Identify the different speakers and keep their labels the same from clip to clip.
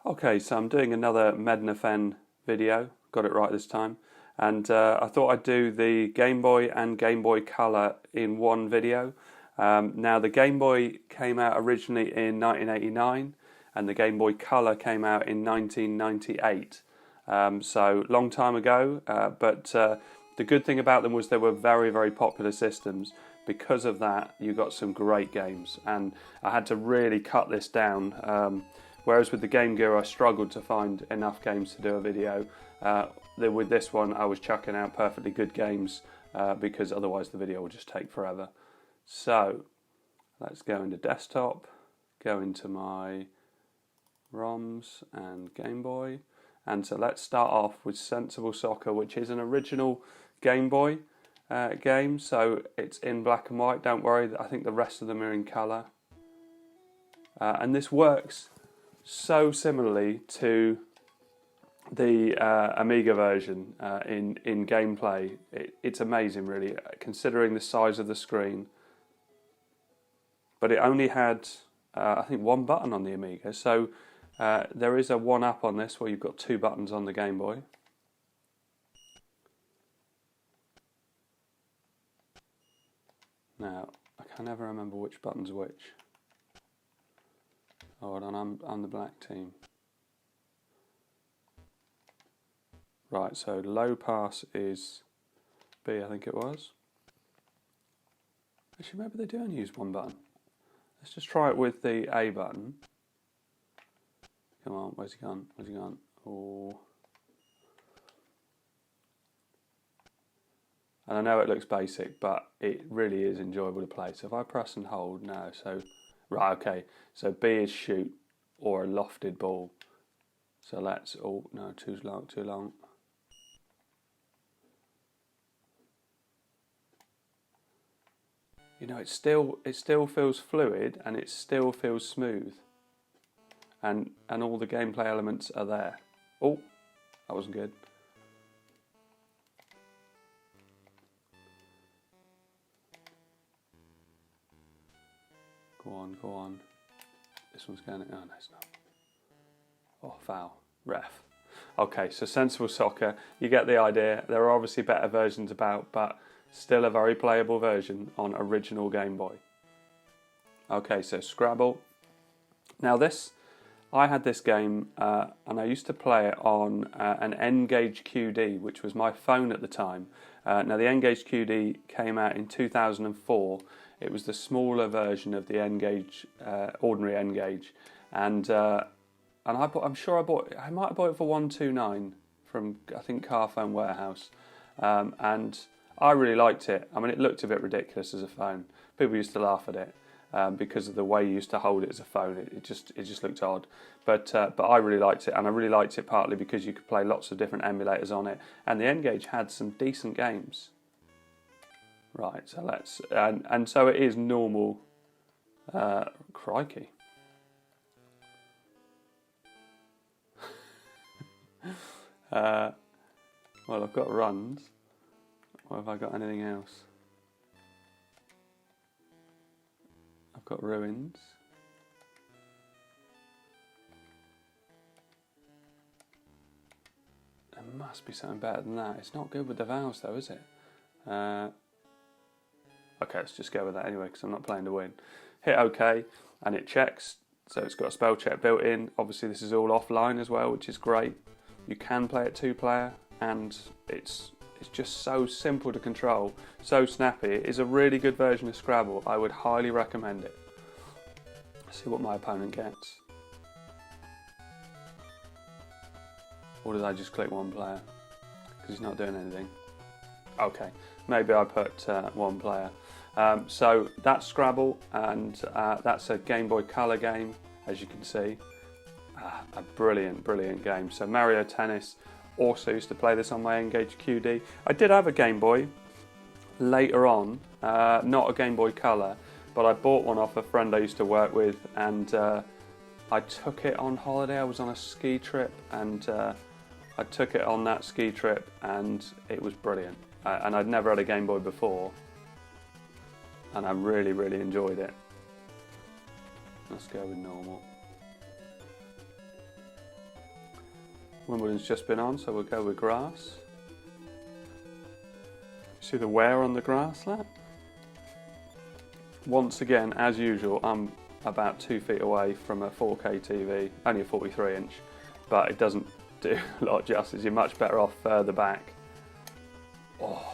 Speaker 1: Okay, so I'm doing another Mednafen video, got it right this time, and I thought I'd do the Game Boy and Game Boy Color in one video. Now the Game Boy came out originally in 1989 and the Game Boy Color came out in 1998, so long time ago, but the good thing about them was they were very, very popular systems. Because of that, you got some great games, and I had to really cut this down. Whereas with the Game Gear, I struggled to find enough games to do a video. With this one, I was chucking out perfectly good games because otherwise the video would just take forever. So let's go into desktop, go into my ROMs and Game Boy. And so let's start off with Sensible Soccer, which is an original Game Boy game. So it's in black and white, don't worry, I think the rest of them are in colour. And this works so similarly to the Amiga version in gameplay. It's amazing, really, considering the size of the screen. But it only had, I think, one button on the Amiga, so there is a one-up on this where you've got two buttons on the Game Boy. Now, I can never remember which button's which. Oh, hold on, I'm the black team. Right, so low pass is B, I think it was. Actually, maybe they do only use one button. Let's just try it with the A button. Come on, where's he gone? Where's he gone? Oh. And I know it looks basic, but it really is enjoyable to play. So if I press and hold, no, so... Right, okay, so B is shoot or a lofted ball. So let's, oh no, too long, too long. You know, it still feels fluid and it still feels smooth. And all the gameplay elements are there. Oh, that wasn't good. Go on, go on. This one's going, oh no, it's not. Oh, foul. Ref. Okay, so Sensible Soccer, you get the idea. There are obviously better versions about, but still a very playable version on original Game Boy. Okay, so Scrabble. Now this, I had this game and I used to play it on an N-Gage QD, which was my phone at the time. Now the N-Gage QD came out in 2004. It was the smaller version of the N-Gage, ordinary N-Gage, and I might have bought it for $129 from, I think, Carphone Warehouse, and I really liked it. I mean, it looked a bit ridiculous as a phone. People used to laugh at it because of the way you used to hold it as a phone. It just looked odd, but I really liked it, and I really liked it partly because you could play lots of different emulators on it, and the N-Gage had some decent games. Right, so let's, and so it is normal, crikey. Well, I've got runs. What have I got, anything else? I've got ruins. There must be something better than that. It's not good with the vowels though, is it? Okay, let's just go with that anyway because I'm not playing to win. Hit OK and it checks, so it's got a spell check built in. Obviously this is all offline as well, which is great. You can play it two-player and it's just so simple to control, so snappy. It is a really good version of Scrabble. I would highly recommend it. Let's see what my opponent gets. Or did I just click one player? Because he's not doing anything. Okay, maybe I put one player. So that's Scrabble, and that's a Game Boy Color game, as you can see. A brilliant, brilliant game. So Mario Tennis, also used to play this on my N-Gage QD. I did have a Game Boy later on, not a Game Boy Color, but I bought one off a friend I used to work with, and I took it on holiday. I was on a ski trip, and I took it on that ski trip, and it was brilliant. And I'd never had a Game Boy before, and I really, really enjoyed it. Let's go with normal. Wimbledon's just been on, so we'll go with grass. See the wear on the grass, lad? Once again, as usual, I'm about 2 feet away from a 4K TV, only a 43 inch, but it doesn't do a lot of justice. You're much better off further back. Oh.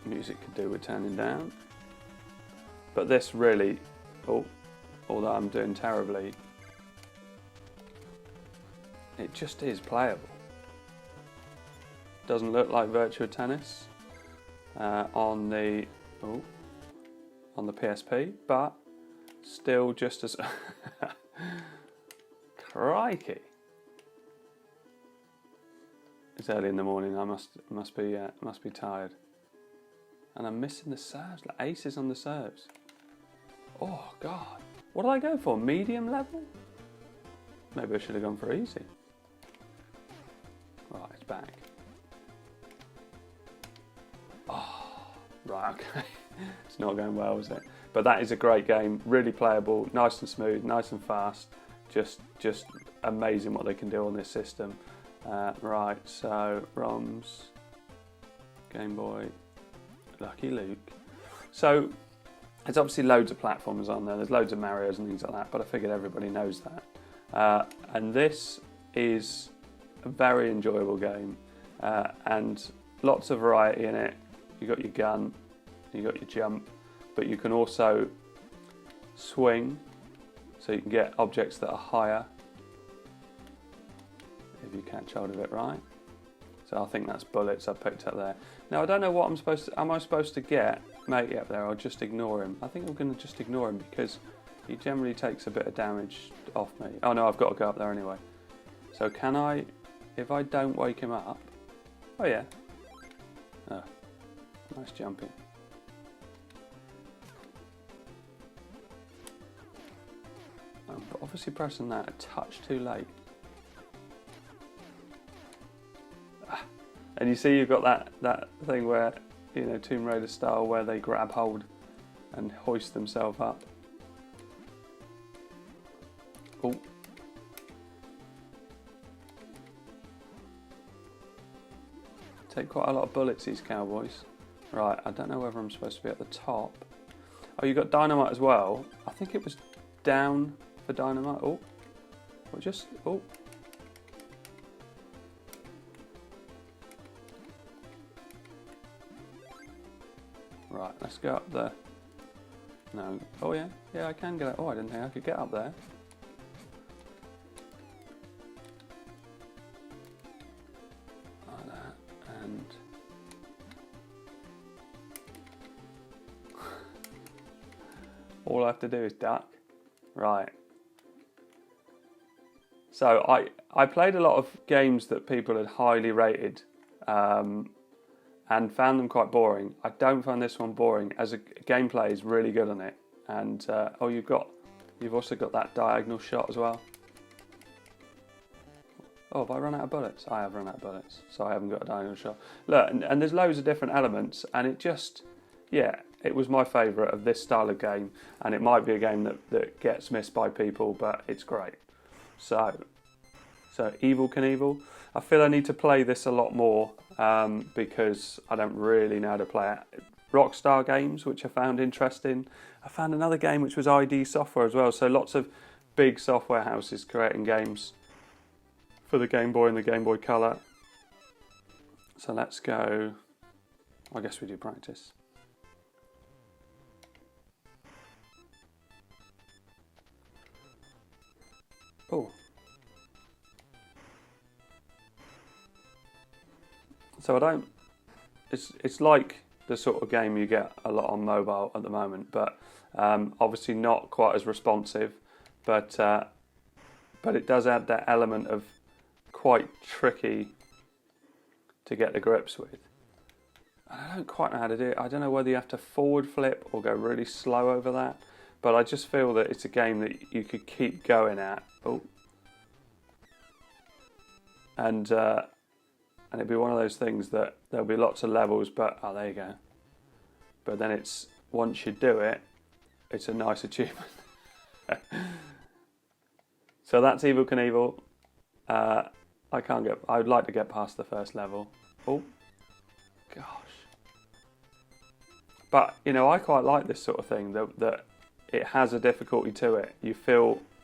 Speaker 1: Music could do with turning down. But this really, although I'm doing terribly, it just is playable. Doesn't look like Virtua Tennis on the PSP, but still just as crikey. It's early in the morning. I must be tired, and I'm missing the serves. Like aces on the serves. Oh God, what did I go for? Medium level? Maybe I should have gone for easy. Right, it's back. Right, okay. It's not going well, is it? But that is a great game, really playable, nice and smooth, nice and fast. Just amazing what they can do on this system. Right, so ROMs, Game Boy, Lucky Luke. So there's obviously loads of platforms on there. There's loads of Marios and things like that, but I figured everybody knows that. And this is a very enjoyable game, and lots of variety in it. You got your gun, you got your jump, but you can also swing, so you can get objects that are higher if you catch hold of it right. So I think that's bullets I picked up there. Now I don't know what am I supposed to get matey up there, or just ignore him? I think I'm going to just ignore him because he generally takes a bit of damage off me. Oh no, I've got to go up there anyway. So can I, if I don't wake him up? Oh yeah. Oh. Nice jumping. I'm obviously pressing that a touch too late. And you see you've got that thing where, you know, Tomb Raider style, where they grab hold and hoist themselves up. Oh. Take quite a lot of bullets, these cowboys. Right, I don't know whether I'm supposed to be at the top. Oh, you got dynamite as well. I think it was down for dynamite. Oh, or just, oh. Right, let's go up there. No, oh yeah, I can get up. Oh, I didn't think I could get up there. Like that, and all I have to do is duck. Right. So I played a lot of games that people had highly rated and found them quite boring. I don't find this one boring, as a gameplay is really good on it. And oh, you've also got that diagonal shot as well. Oh, have I run out of bullets? I have run out of bullets, so I haven't got a diagonal shot. Look, and there's loads of different elements, and it just, yeah, it was my favourite of this style of game, and it might be a game that gets missed by people, but it's great. So Evel Knievel. I feel I need to play this a lot more because I don't really know how to play it. Rockstar Games, which I found interesting. I found another game which was ID Software as well, so lots of big software houses creating games for the Game Boy and the Game Boy Color. So let's go, I guess we do practice. Oh. So it's like the sort of game you get a lot on mobile at the moment, but obviously not quite as responsive, but it does add that element of quite tricky to get the grips with. And I don't quite know how to do it. I don't know whether you have to forward flip or go really slow over that, but I just feel that it's a game that you could keep going at. Oh. And it'd be one of those things that there'll be lots of levels, but oh, there you go. But then it's, once you do it, it's a nice achievement. So that's Evel Knievel. I would like to get past the first level. Oh, gosh. But, you know, I quite like this sort of thing, that it has a difficulty to it. You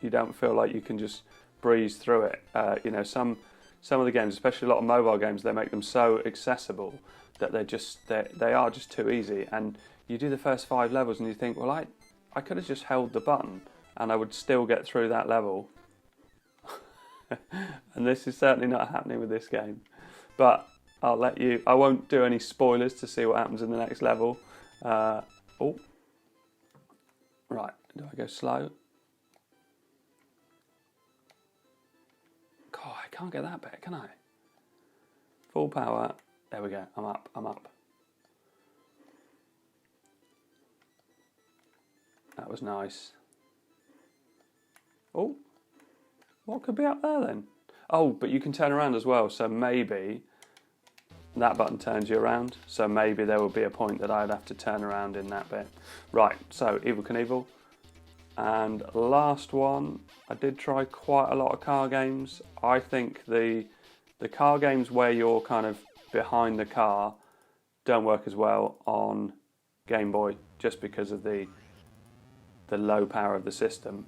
Speaker 1: don't feel like you can just breeze through it. You know, some of the games, especially a lot of mobile games, they make them so accessible that they are just too easy. And you do the first 5 levels and you think, well, I could have just held the button and I would still get through that level. And this is certainly not happening with this game. But I won't do any spoilers to see what happens in the next level. Oh, right, do I go slow? God, I can't get that bit, can I? Full power, there we go, I'm up. That was nice. Oh, what could be up there then? Oh, but you can turn around as well, so maybe that button turns you around, so maybe there will be a point that I'd have to turn around in that bit. Right, so Evel Knievel. And last one, I did try quite a lot of car games. I think the car games where you're kind of behind the car don't work as well on Game Boy, just because of the low power of the system.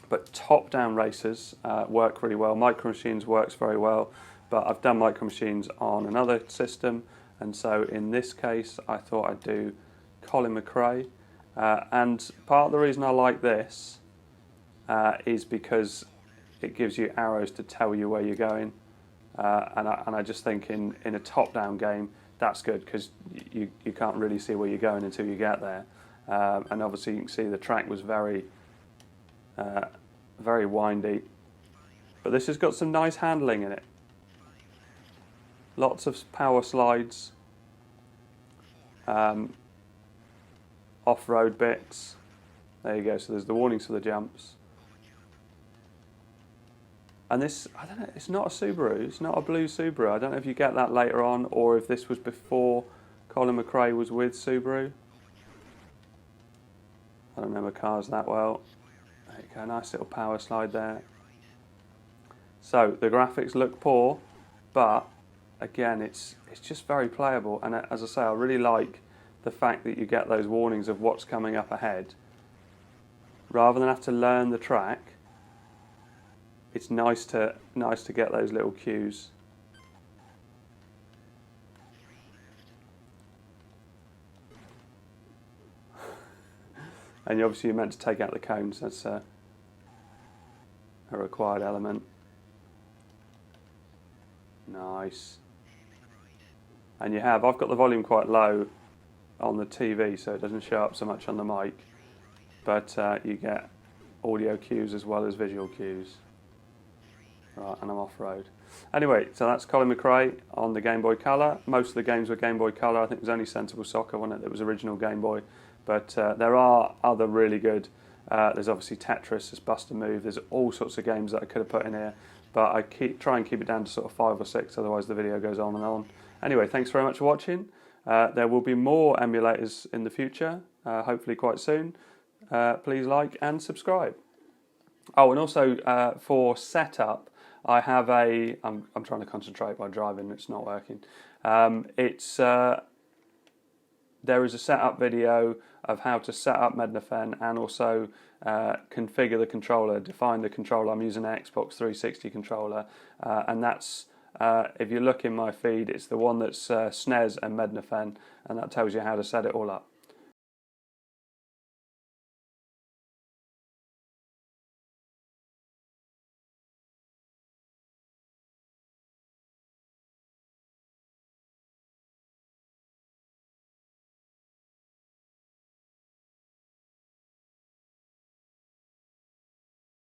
Speaker 1: But top-down races work really well. Micro Machines works very well, but I've done Micro Machines on another system, and so in this case I thought I'd do Colin McRae. And part of the reason I like this is because it gives you arrows to tell you where you're going, and I just think in a top-down game that's good, because you can't really see where you're going until you get there. And obviously you can see the track was very windy, but this has got some nice handling in it. Lots of power slides, off-road bits. There you go, so there's the warnings for the jumps. And this, I don't know, it's not a Subaru, it's not a blue Subaru. I don't know if you get that later on or if this was before Colin McRae was with Subaru. I don't remember cars that well. There you go, nice little power slide there. So the graphics look poor, but again, it's just very playable. And as I say, I really like the fact that you get those warnings of what's coming up ahead. Rather than have to learn the track, it's nice to get those little cues. And obviously you're meant to take out the cones, that's a required element. Nice. And I've got the volume quite low on the TV, so it doesn't show up so much on the mic, but you get audio cues as well as visual cues. Right, and I'm off-road. Anyway, so that's Colin McRae on the Game Boy Color. Most of the games were Game Boy Color. I think there's only Sensible Soccer one that was original Game Boy, but there are other really good. There's obviously Tetris, there's Bust a Move, there's all sorts of games that I could have put in here, but I try and keep it down to sort of 5 or 6, otherwise the video goes on and on. Anyway, thanks very much for watching. There will be more emulators in the future, hopefully quite soon. Please like and subscribe. Oh, and also for setup, I have I'm trying to concentrate while driving, it's not working. There is a setup video of how to set up Mednafen and also configure the controller, define the controller. I'm using an Xbox 360 controller, and that's, if you look in my feed, it's the one that's SNES and Mednafen, and that tells you how to set it all up.